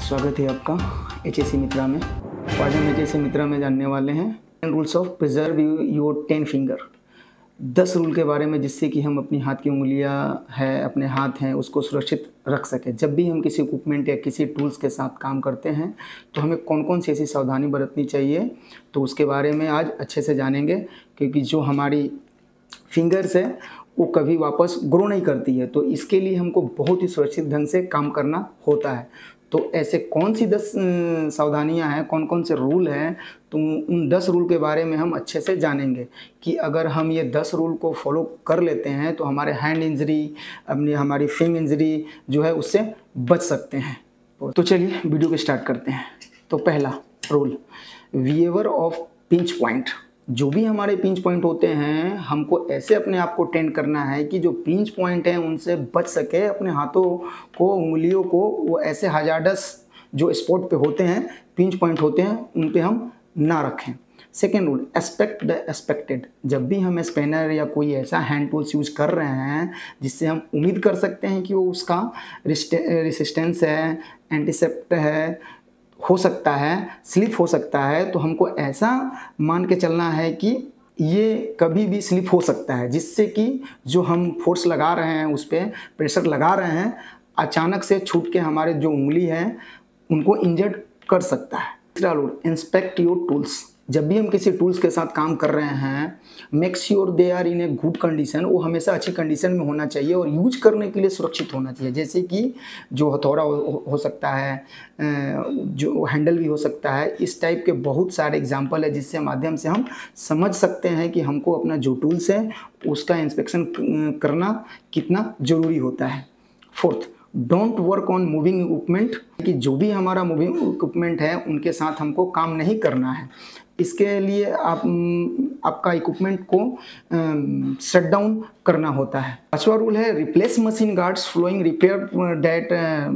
स्वागत है आपका HSC मित्रा में। आज हम HSC मित्रा में जानने वाले हैं rules of preserve your 10 finger. 10 rule के बारे में जिससे कि हम अपनी हाथ की उंगलियां है, अपने हाथ हैं, उसको सुरक्षित रख सकें। जब भी हम किसी इक्विपमेंट या किसी टूल्स के साथ काम करते हैं तो हमें कौन कौन सी ऐसी सावधानी बरतनी चाहिए, तो उसके बारे में आज अच्छे से जानेंगे। क्योंकि जो हमारी फिंगर्स है वो कभी वापस ग्रो नहीं करती है, तो इसके लिए हमको बहुत ही सुरक्षित ढंग से काम करना होता है। तो ऐसे कौन सी 10 सावधानियां हैं, कौन कौन से रूल हैं, तो उन 10 रूल के बारे में हम अच्छे से जानेंगे कि अगर हम ये 10 रूल को फॉलो कर लेते हैं तो हमारे हैंड इंजरी, हमारी फिंग इंजरी जो है उससे बच सकते हैं। तो चलिए वीडियो को स्टार्ट करते हैं। तो पहला रूल, विएवर ऑफ पिंच पॉइंट। जो भी हमारे पिंच पॉइंट होते हैं हमको ऐसे अपने आप को टेंड करना है कि जो पिंच पॉइंट हैं उनसे बच सके। अपने हाथों को, उंगलियों को वो ऐसे हजार्डस जो स्पॉट पे होते हैं, पिंच पॉइंट होते हैं, उन पे हम ना रखें। Second rule, expect the expected. जब भी हम स्पेनर या कोई ऐसा हैंड टूल्स यूज कर रहे हैं जिससे हम उम्मीद कर सकते हैं कि वो उसका रेसिस्टेंस है, एंटीसेप्ट है, हो सकता है स्लिप हो सकता है, तो हमको ऐसा मान के चलना है कि ये कभी भी स्लिप हो सकता है, जिससे कि जो हम फोर्स लगा रहे हैं, उस पर प्रेशर लगा रहे हैं, अचानक से छूट के हमारे जो उंगली है उनको इंजर्ड कर सकता है। तीसरा रूल, इंस्पेक्ट योर टूल्स। जब भी हम किसी टूल्स के साथ काम कर रहे हैं, make sure they are in a good condition. वो हमेशा अच्छी कंडीशन में होना चाहिए और यूज करने के लिए सुरक्षित होना चाहिए। जैसे कि जो हथौड़ा हो सकता है, जो हैंडल भी हो सकता है, इस टाइप के बहुत सारे एग्जाम्पल है जिससे माध्यम से हम समझ सकते हैं कि हमको अपना जो टूल्स है उसका इंस्पेक्शन करना कितना ज़रूरी होता है। Fourth, don't work on moving equipment. कि जो भी हमारा मूविंग इक्विपमेंट है उनके साथ हमको काम नहीं करना है। इसके लिए आपका इक्विपमेंट को शट डाउन करना होता है। पांचवा रूल है, replace machine guards following repair that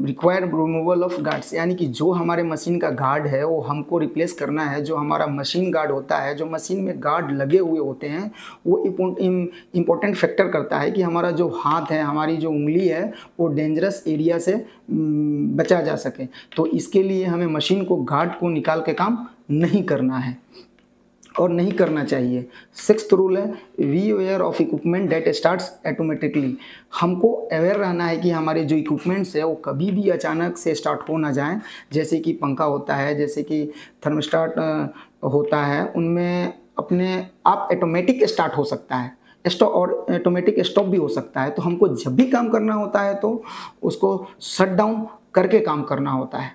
require removal of guards. यानी कि जो हमारे मशीन का गार्ड है वो हमको रिप्लेस करना है। जो हमारा मशीन गार्ड होता है, जो मशीन में गार्ड लगे हुए होते हैं, वो इम्पोर्टेंट फैक्टर करता है कि हमारा जो हाथ है, हमारी जो उंगली है, वो डेंजरस एरिया से बचा जा सके। तो इसके लिए हमें मशीन को, गार्ड को निकाल के काम नहीं करना है और नहीं करना चाहिए। सिक्स्थ रूल है, we aware of equipment that starts automatically. हमको अवेयर रहना है कि हमारे जो इक्विपमेंट्स है वो कभी भी अचानक से स्टार्ट हो ना जाएं। जैसे कि पंखा होता है, जैसे कि थर्मोस्टेट होता है, उनमें अपने आप ऑटोमेटिक स्टार्ट हो सकता है और ऑटोमेटिक स्टॉप भी हो सकता है। तो हमको जब भी काम करना होता है तो उसको शट डाउन करके काम करना होता है।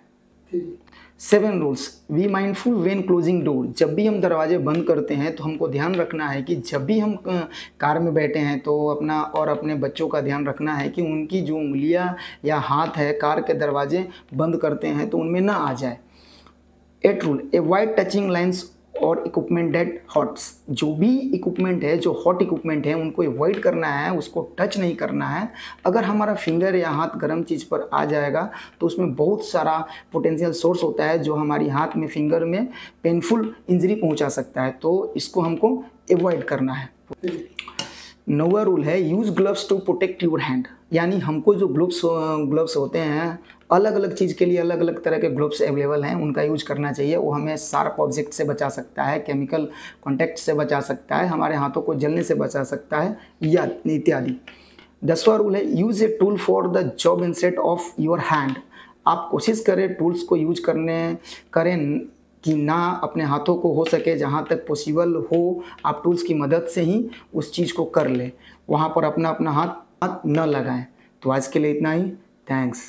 7 rules, we mindful when closing door. जब भी हम दरवाजे बंद करते हैं तो हमको ध्यान रखना है कि जब भी हम कार में बैठे हैं तो अपने बच्चों का ध्यान रखना है कि उनकी जो उंगलियां या हाथ है कार के दरवाजे बंद करते हैं तो उनमें ना आ जाए। 8 रूल, अवॉइड टचिंग लाइन्स और इक्विपमेंट डेट हॉट्स। जो भी इक्विपमेंट है, जो हॉट इक्विपमेंट है, उनको अवॉइड करना है, उसको टच नहीं करना है। अगर हमारा फिंगर या हाथ गर्म चीज़ पर आ जाएगा तो उसमें बहुत सारा पोटेंशियल सोर्स होता है जो हमारी हाथ में, फिंगर में पेनफुल इंजरी पहुंचा सकता है। तो इसको हमको अवॉइड करना है। 9वां रूल है, use gloves to protect your hand. यानी हमको जो ग्लव्स होते हैं, अलग अलग चीज़ के लिए अलग अलग तरह के ग्लव्स अवेलेबल हैं, उनका यूज करना चाहिए। वो हमें शार्प ऑब्जेक्ट से बचा सकता है, केमिकल कॉन्टैक्ट से बचा सकता है, हमारे हाथों को जलने से बचा सकता है, या इत्यादि। 10वां रूल है, use a tool for the job instead of your hand. आप कोशिश करें टूल्स को यूज करें कि ना अपने हाथों को, हो सके जहाँ तक पॉसिबल हो आप टूल्स की मदद से ही उस चीज़ को कर लें, वहाँ पर अपना हाथ न लगाएं। तो आज के लिए इतना ही। थैंक्स।